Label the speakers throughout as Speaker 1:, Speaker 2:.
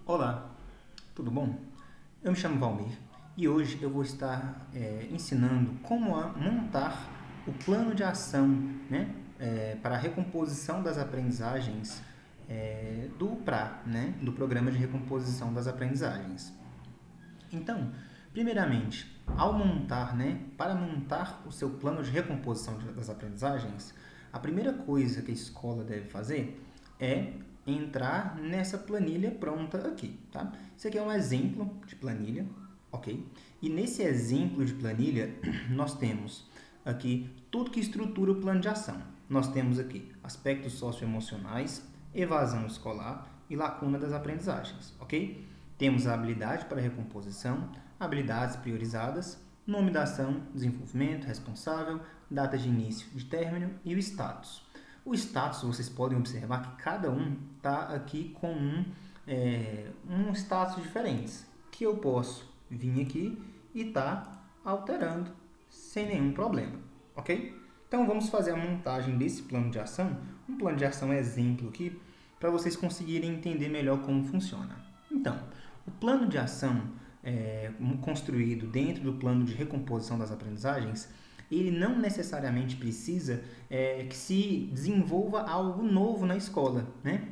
Speaker 1: Olá, tudo bom? Eu me chamo Valmir e hoje eu vou estar ensinando como montar o plano de ação, né, para a recomposição das aprendizagens do PRA, né, do Programa de Recomposição das Aprendizagens. Então, primeiramente, ao montar, né, para montar o seu plano de recomposição das aprendizagens, a primeira coisa que a escola deve fazer é entrar nessa planilha pronta aqui, tá? Isso aqui é um exemplo de planilha, ok? E nesse exemplo de planilha, nós temos aqui tudo que estrutura o plano de ação. Nós temos aqui aspectos socioemocionais, evasão escolar e lacuna das aprendizagens, ok? Temos a habilidade para recomposição, habilidades priorizadas, nome da ação, desenvolvimento, responsável, data de início, de término e o status. O status, vocês podem observar que cada um está aqui com um status diferente, que eu posso vir aqui e estar alterando sem nenhum problema, ok? Então vamos fazer a montagem desse plano de ação, um plano de ação exemplo aqui, para vocês conseguirem entender melhor como funciona. Então, o plano de ação construído dentro do plano de recomposição das aprendizagens, ele não necessariamente precisa que se desenvolva algo novo na escola, né?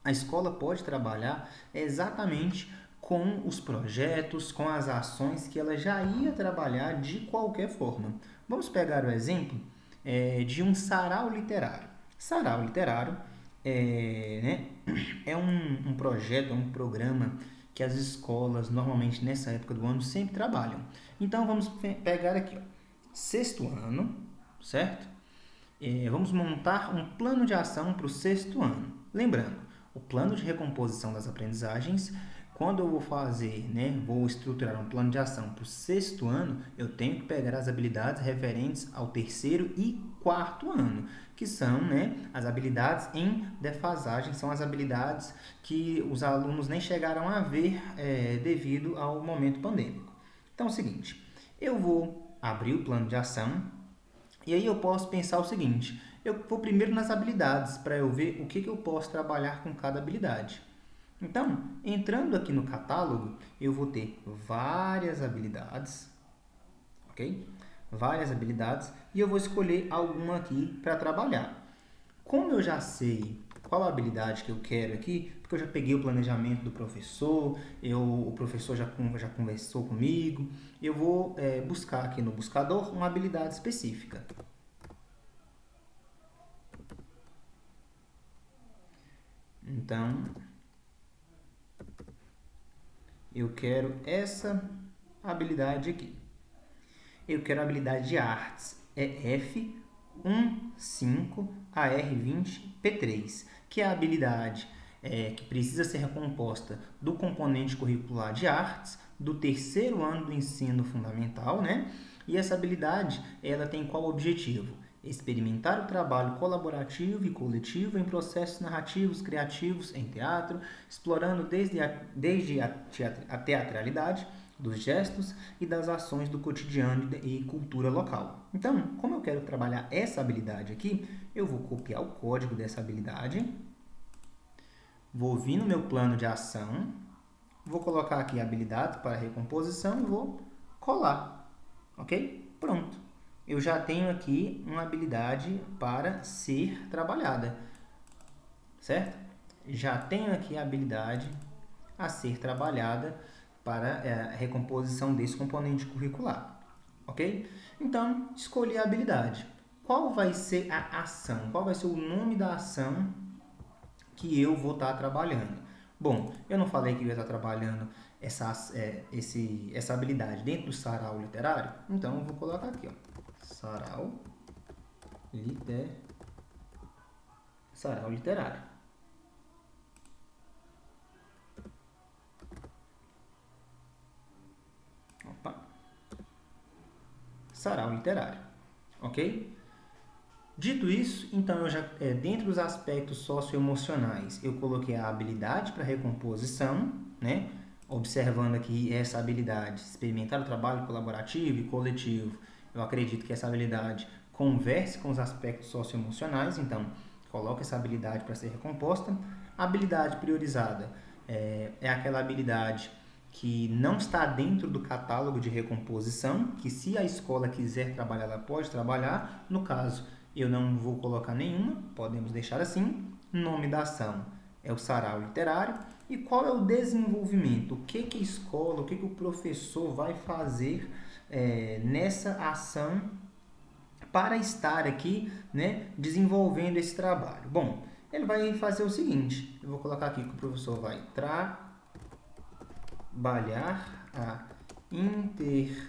Speaker 1: A escola pode trabalhar exatamente com os projetos, com as ações que ela já ia trabalhar de qualquer forma. Vamos pegar o exemplo de um sarau literário. Sarau literário é um projeto, é um programa que as escolas, normalmente nessa época do ano, sempre trabalham. Então, vamos pegar aqui, ó, sexto ano, certo? Vamos montar um plano de ação para o sexto ano. Lembrando, o plano de recomposição das aprendizagens, quando eu vou fazer, né, vou estruturar um plano de ação para o sexto ano, eu tenho que pegar as habilidades referentes ao terceiro e quarto ano, que são, né, as habilidades em defasagem, são as habilidades que os alunos nem chegaram a ver devido ao momento pandêmico. Então é o seguinte, eu vou abrir o plano de ação e aí eu posso pensar o seguinte, eu vou primeiro nas habilidades para eu ver o que eu posso trabalhar com cada habilidade. Então, entrando aqui no catálogo, eu vou ter várias habilidades, ok? Várias habilidades e eu vou escolher alguma aqui para trabalhar. Como eu já sei qual a habilidade que eu quero aqui, porque eu já peguei o planejamento do professor, o professor já conversou comigo, eu vou buscar aqui no buscador uma habilidade específica. Então, eu quero essa habilidade aqui. Eu quero a habilidade de artes. É F15AR20P3, que é a habilidade que precisa ser recomposta do componente curricular de artes do terceiro ano do ensino fundamental, né? E essa habilidade, ela tem qual objetivo? Experimentar o trabalho colaborativo e coletivo em processos narrativos criativos em teatro, explorando desde a teatralidade, dos gestos e das ações do cotidiano e cultura local. Então, como eu quero trabalhar essa habilidade aqui, eu vou copiar o código dessa habilidade, vou vir no meu plano de ação, vou colocar aqui habilidades para recomposição e vou colar, ok? Pronto. Eu já tenho aqui uma habilidade para ser trabalhada, certo? Já tenho aqui a habilidade a ser trabalhada para a recomposição desse componente curricular, ok? Então, escolhi a habilidade. Qual vai ser a ação? Qual vai ser o nome da ação que eu vou estar trabalhando? Bom, eu não falei que eu ia estar trabalhando essa habilidade dentro do sarau literário? Então, eu vou colocar aqui, ó, sarau literário. Opa. Sarau literário, ok? Dito isso, então eu já dentro dos aspectos socioemocionais, eu coloquei a habilidade para recomposição, né? Observando aqui essa habilidade, experimentar o trabalho colaborativo e coletivo. Eu acredito que essa habilidade converse com os aspectos socioemocionais, então coloque essa habilidade para ser recomposta. Habilidade priorizada é aquela habilidade que não está dentro do catálogo de recomposição, que se a escola quiser trabalhar, ela pode trabalhar. No caso, eu não vou colocar nenhuma, podemos deixar assim. Nome da ação é o sarau literário. E qual é o desenvolvimento? O que a escola, o que o professor vai fazer nessa ação para estar aqui, né, desenvolvendo esse trabalho? Bom, ele vai fazer o seguinte, eu vou colocar aqui que o professor vai trabalhar a intervenção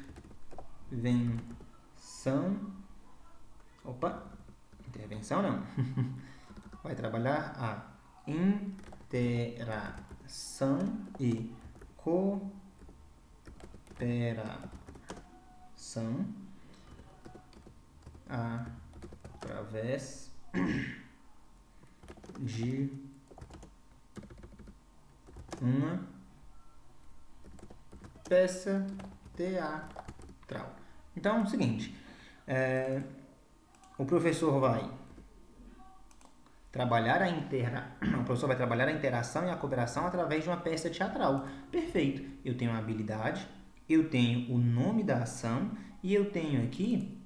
Speaker 1: não, vai trabalhar a interação e cooperação através de uma peça teatral. Então, é o seguinte, o professor vai trabalhar o professor vai trabalhar a interação e a cooperação através de uma peça teatral. Perfeito. Eu tenho a habilidade, eu tenho o nome da ação e eu tenho aqui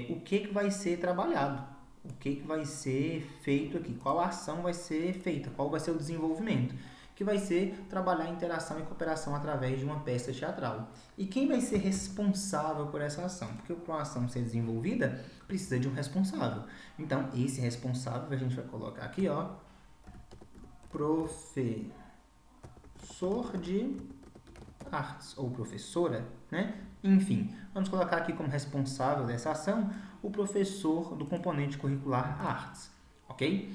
Speaker 1: o que vai ser trabalhado, o que vai ser feito aqui, qual ação vai ser feita, qual vai ser o desenvolvimento, que vai ser trabalhar a interação e cooperação através de uma peça teatral. E quem vai ser responsável por essa ação? Porque para uma ação ser desenvolvida, precisa de um responsável. Então, esse responsável a gente vai colocar aqui, ó, professor de artes, ou professora, né? Enfim, vamos colocar aqui como responsável dessa ação o professor do componente curricular artes, ok?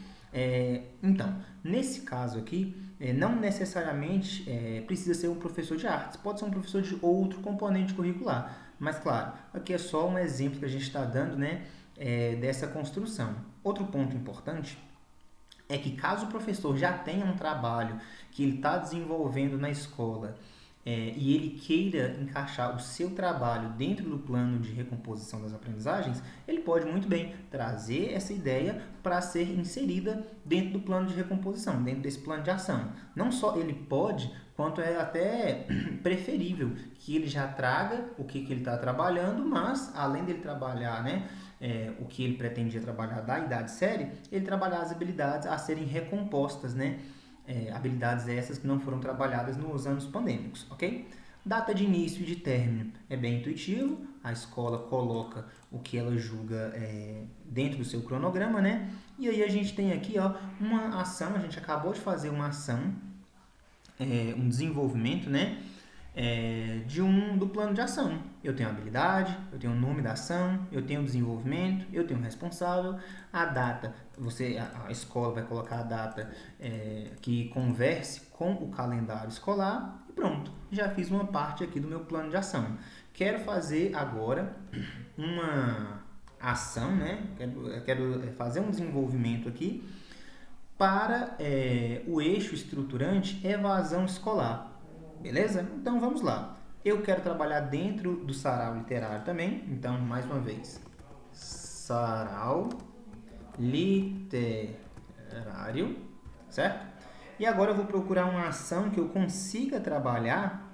Speaker 1: Então, nesse caso aqui, não necessariamente precisa ser um professor de artes, pode ser um professor de outro componente curricular, mas claro, aqui é só um exemplo que a gente está dando, né, dessa construção. Outro ponto importante é que caso o professor já tenha um trabalho que ele está desenvolvendo na escola e ele queira encaixar o seu trabalho dentro do plano de recomposição das aprendizagens, ele pode muito bem trazer essa ideia para ser inserida dentro do plano de recomposição, dentro desse plano de ação. Não só ele pode, quanto é até preferível que ele já traga o que ele está trabalhando, mas além dele trabalhar, né, o que ele pretendia trabalhar da idade série, ele trabalhar as habilidades a serem recompostas, né? Habilidades essas que não foram trabalhadas nos anos pandêmicos, ok? Data de início e de término é bem intuitivo, a escola coloca o que ela julga dentro do seu cronograma, né? E aí a gente tem aqui, ó, uma ação, a gente acabou de fazer uma ação, um desenvolvimento, né? Do plano de ação. Eu tenho a habilidade, eu tenho o nome da ação, eu tenho o desenvolvimento, eu tenho o responsável, a data, a escola vai colocar a data que converse com o calendário escolar e pronto, já fiz uma parte aqui do meu plano de ação. Quero fazer agora uma ação, né? Quero fazer um desenvolvimento aqui para o eixo estruturante evasão escolar. Beleza? Então vamos lá. Eu quero trabalhar dentro do sarau literário também. Então, mais uma vez, sarau literário, certo? E agora eu vou procurar uma ação que eu consiga trabalhar,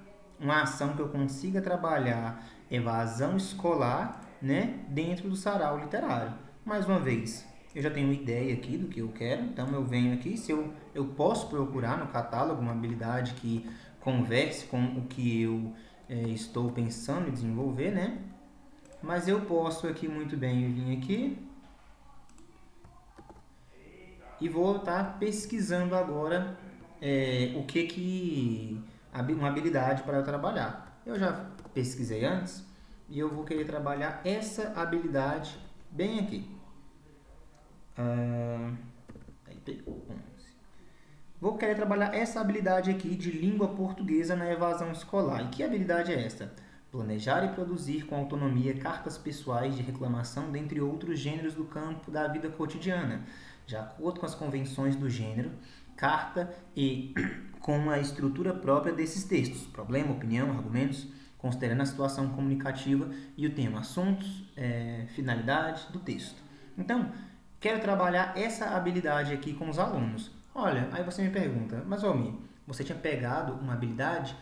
Speaker 1: evasão escolar, né, dentro do sarau literário. Mais uma vez, eu já tenho uma ideia aqui do que eu quero, então eu venho aqui, se eu posso procurar no catálogo uma habilidade que converse com o que eu estou pensando em desenvolver, né? Mas eu posso aqui muito bem vir aqui e vou estar pesquisando agora uma habilidade para eu trabalhar. Eu já pesquisei antes e eu vou querer trabalhar essa habilidade bem aqui. Vou querer trabalhar essa habilidade aqui de língua portuguesa na evasão escolar. E que habilidade é esta? Planejar e produzir com autonomia cartas pessoais de reclamação, dentre outros gêneros do campo da vida cotidiana, de acordo com as convenções do gênero, carta e com a estrutura própria desses textos, problema, opinião, argumentos, considerando a situação comunicativa e o tema, assuntos, finalidade do texto. Então, quero trabalhar essa habilidade aqui com os alunos. Olha, aí você me pergunta, mas Almir, você tinha pegado uma habilidade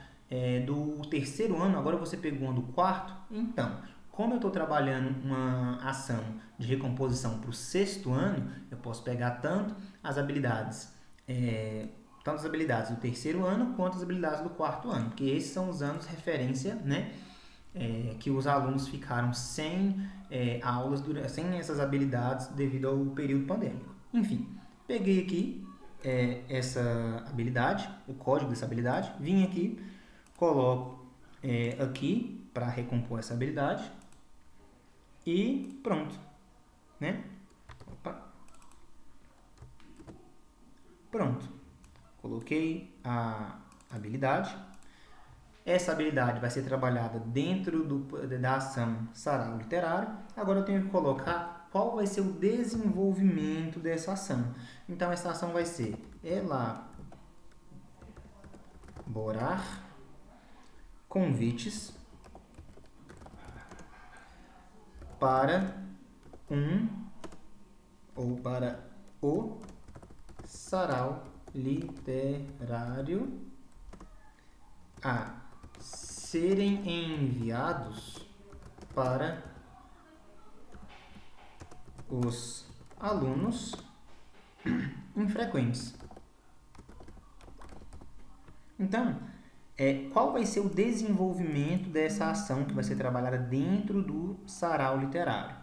Speaker 1: do terceiro ano, agora você pegou uma do quarto. Então, como eu estou trabalhando uma ação de recomposição para o sexto ano, eu posso pegar tanto as habilidades do terceiro ano quanto as habilidades do quarto ano, porque esses são os anos referência, né, que os alunos ficaram sem aulas, sem essas habilidades devido ao período pandêmico. Enfim, peguei aqui essa habilidade, o código dessa habilidade, vim aqui, coloco aqui para recompor essa habilidade e pronto, né? Opa. Pronto, coloquei a habilidade. Essa habilidade vai ser trabalhada dentro da ação sarau literário. Agora eu tenho que colocar qual vai ser o desenvolvimento dessa ação. Então, essa ação vai ser elaborar convites para para o sarau literário a serem enviados para os alunos infrequentes. Então, qual vai ser o desenvolvimento dessa ação que vai ser trabalhada dentro do sarau literário?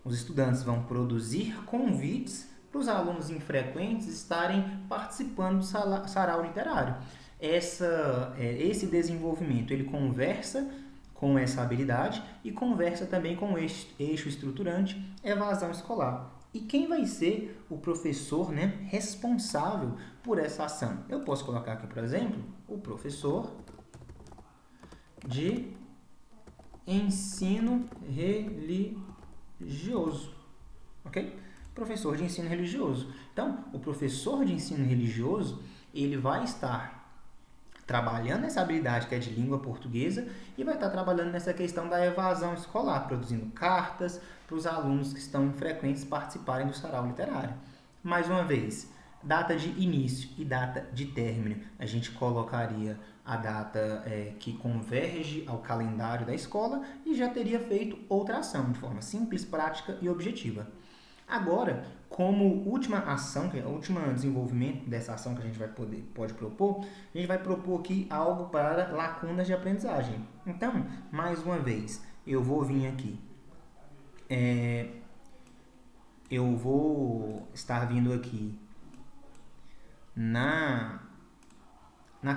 Speaker 1: Os estudantes vão produzir convites para os alunos infrequentes estarem participando do sarau literário. Esse desenvolvimento, ele conversa com essa habilidade e conversa também com o eixo estruturante, evasão escolar. E quem vai ser o professor, né, responsável por essa ação? Eu posso colocar aqui, por exemplo, o professor de ensino religioso, ok? Professor de ensino religioso. Então, o professor de ensino religioso, ele vai estar trabalhando essa habilidade que é de língua portuguesa e vai estar trabalhando nessa questão da evasão escolar, produzindo cartas para os alunos que estão infrequentes participarem do sarau literário. Mais uma vez, data de início e data de término, a gente colocaria a data que converge ao calendário da escola e já teria feito outra ação de forma simples, prática e objetiva. Agora, como última ação, que é o último desenvolvimento dessa ação que a gente pode propor, a gente vai propor aqui algo para lacunas de aprendizagem. Então, mais uma vez, eu vou vir aqui. Eu vou estar vindo aqui na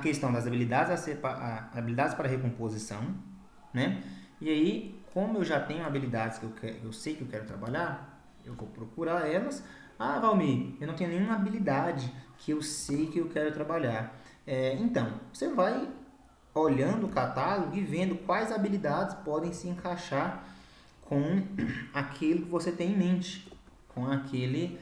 Speaker 1: questão das habilidades habilidades para recomposição, né? E aí, como eu já tenho habilidades que eu sei que eu quero trabalhar, eu vou procurar elas. Ah, Valmir, eu não tenho nenhuma habilidade que eu sei que eu quero trabalhar. Então, você vai olhando o catálogo e vendo quais habilidades podem se encaixar com aquilo que você tem em mente, com aquele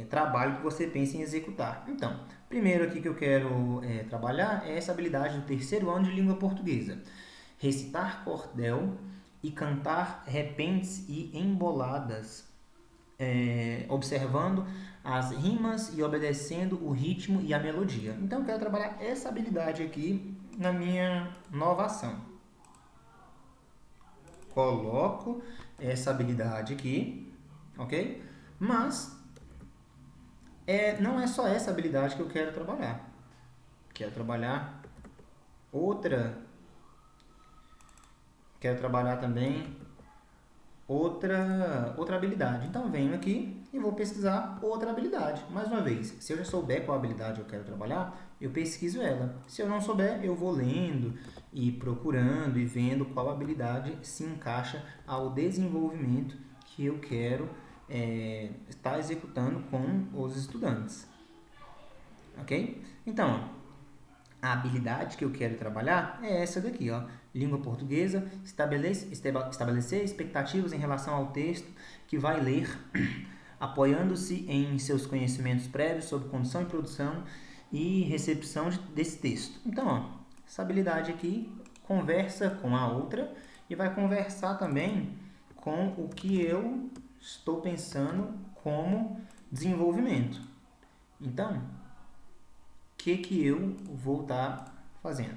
Speaker 1: trabalho que você pensa em executar. Então, primeiro aqui que eu quero trabalhar é essa habilidade do terceiro ano de língua portuguesa. Recitar cordel e cantar repentes e emboladas, observando as rimas e obedecendo o ritmo e a melodia. Então, eu quero trabalhar essa habilidade aqui na minha nova ação. Coloco essa habilidade aqui, ok? Mas não é só essa habilidade que eu quero trabalhar. Quero trabalhar Quero trabalhar também outra habilidade. Então, venho aqui e vou pesquisar outra habilidade. Mais uma vez, se eu já souber qual habilidade eu quero trabalhar, eu pesquiso ela. Se eu não souber, eu vou lendo e procurando e vendo qual habilidade se encaixa ao desenvolvimento que eu quero estar executando com os estudantes. Ok? Então, a habilidade que eu quero trabalhar é essa daqui, ó. Língua portuguesa, estabelecer expectativas em relação ao texto que vai ler, apoiando-se em seus conhecimentos prévios sobre condição de produção e recepção desse texto. Então, ó, essa habilidade aqui conversa com a outra e vai conversar também com o que eu estou pensando como desenvolvimento. Então, que eu vou estar fazendo?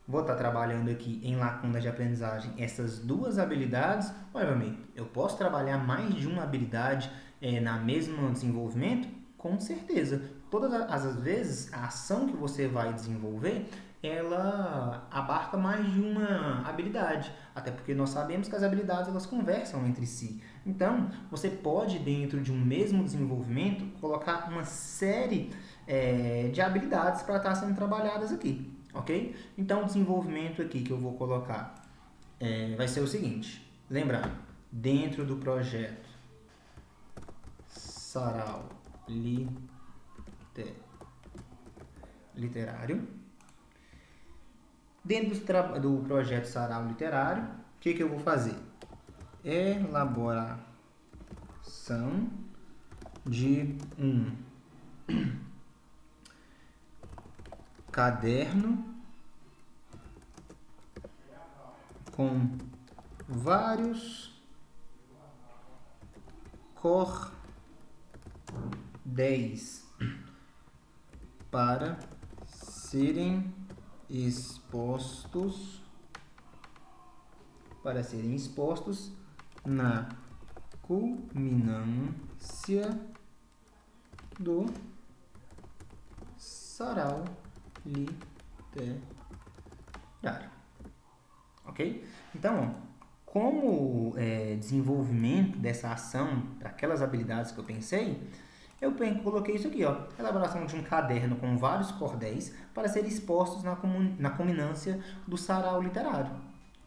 Speaker 1: Vou estar trabalhando aqui em lacunas de aprendizagem essas duas habilidades. Olha, meu amigo, eu posso trabalhar mais de uma habilidade na mesma desenvolvimento? Com certeza. Todas as vezes, a ação que você vai desenvolver, ela abarca mais de uma habilidade. Até porque nós sabemos que as habilidades elas conversam entre si. Então, você pode, dentro de um mesmo desenvolvimento, colocar uma série de habilidades para estar sendo trabalhadas aqui. Ok? Então, o desenvolvimento aqui que eu vou colocar vai ser o seguinte. Lembrando, dentro do projeto Sarau Literário, dentro do projeto Sarau Literário, o que eu vou fazer? Elaboração de um caderno com vários cordéis para serem expostos na culminância do sarau literário. Ok? Então, como desenvolvimento dessa ação para aquelas habilidades que eu pensei, eu coloquei isso aqui, ó, elaboração de um caderno com vários cordéis para serem expostos na culminância do sarau literário.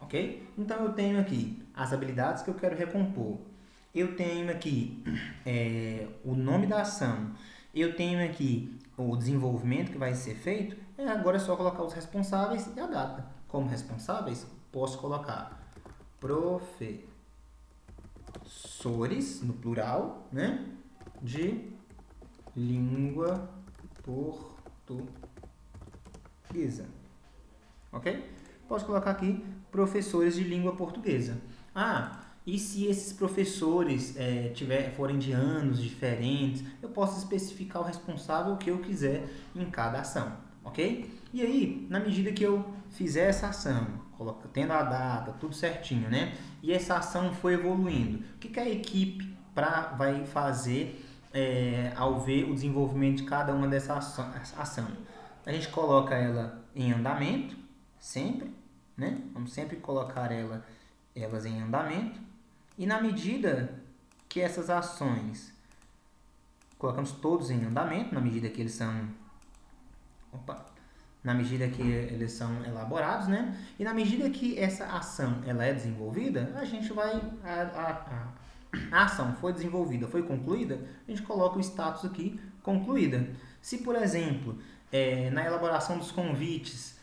Speaker 1: Ok? Então, eu tenho aqui as habilidades que eu quero recompor. Eu tenho aqui o nome da ação. Eu tenho aqui o desenvolvimento que vai ser feito. Agora é só colocar os responsáveis e a data. Como responsáveis, posso colocar professores, no plural, né, de língua portuguesa. Ok? Posso colocar aqui professores de língua portuguesa. E se esses professores forem de anos diferentes, eu posso especificar o responsável que eu quiser em cada ação, ok? E aí, na medida que eu fizer essa ação, tendo a data, tudo certinho, né? E essa ação foi evoluindo, o que a equipe vai fazer ao ver o desenvolvimento de cada uma dessa ação? A gente coloca ela em andamento, sempre, né? Vamos sempre colocar elas em andamento. E na medida que essas ações, colocamos todos em andamento, na medida que eles são elaborados, né? E na medida que essa ação ela é desenvolvida, a gente vai a ação foi desenvolvida, foi concluída, a gente coloca o status aqui concluída. Se, por exemplo, na elaboração dos convites,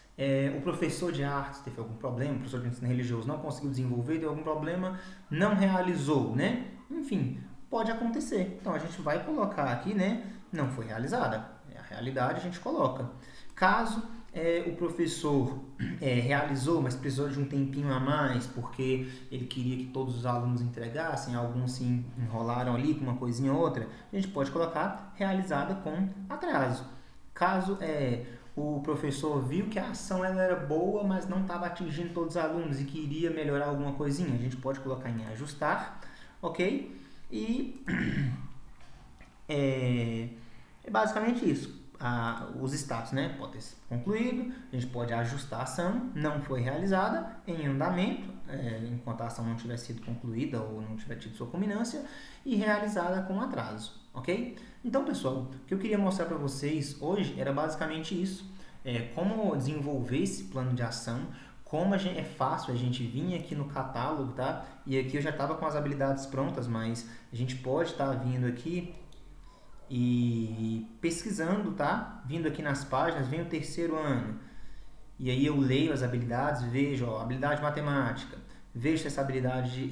Speaker 1: o professor de artes teve algum problema, o professor de ensino religioso não conseguiu desenvolver, deu algum problema, não realizou, né? Enfim, pode acontecer. Então, a gente vai colocar aqui, né? Não foi realizada. A realidade a gente coloca. Caso o professor realizou, mas precisou de um tempinho a mais, porque ele queria que todos os alunos entregassem, alguns se enrolaram ali com uma coisinha ou outra, a gente pode colocar realizada com atraso. Caso o professor viu que a ação ela era boa, mas não estava atingindo todos os alunos e queria melhorar alguma coisinha, a gente pode colocar em ajustar, ok? E é basicamente isso. Os status, né? Pode ter concluído, a gente pode ajustar a ação, não foi realizada, em andamento, enquanto a ação não tiver sido concluída ou não tiver tido sua culminância, e realizada com atraso, ok? Então, pessoal, o que eu queria mostrar para vocês hoje era basicamente isso, como desenvolver esse plano de ação, como é fácil a gente vir aqui no catálogo, tá? E aqui eu já estava com as habilidades prontas, mas a gente pode estar vindo aqui e pesquisando, tá? Vindo aqui nas páginas, vem o terceiro ano. E aí eu leio as habilidades, vejo, habilidade matemática, vejo se essa habilidade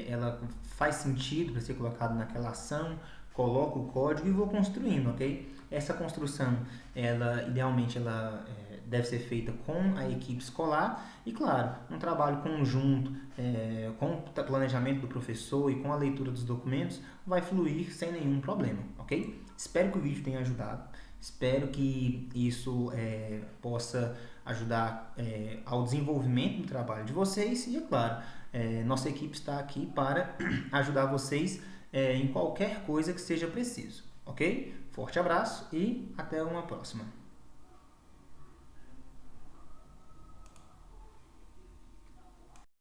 Speaker 1: ela faz sentido para ser colocada naquela ação, coloco o código e vou construindo, ok? Essa construção, idealmente, deve ser feita com a equipe escolar e, claro, um trabalho conjunto com o planejamento do professor e com a leitura dos documentos vai fluir sem nenhum problema, ok? Espero que o vídeo tenha ajudado. Espero que isso possa ajudar ao desenvolvimento do trabalho de vocês e, é claro, nossa equipe está aqui para ajudar vocês em qualquer coisa que seja preciso, ok? Forte abraço e até uma próxima.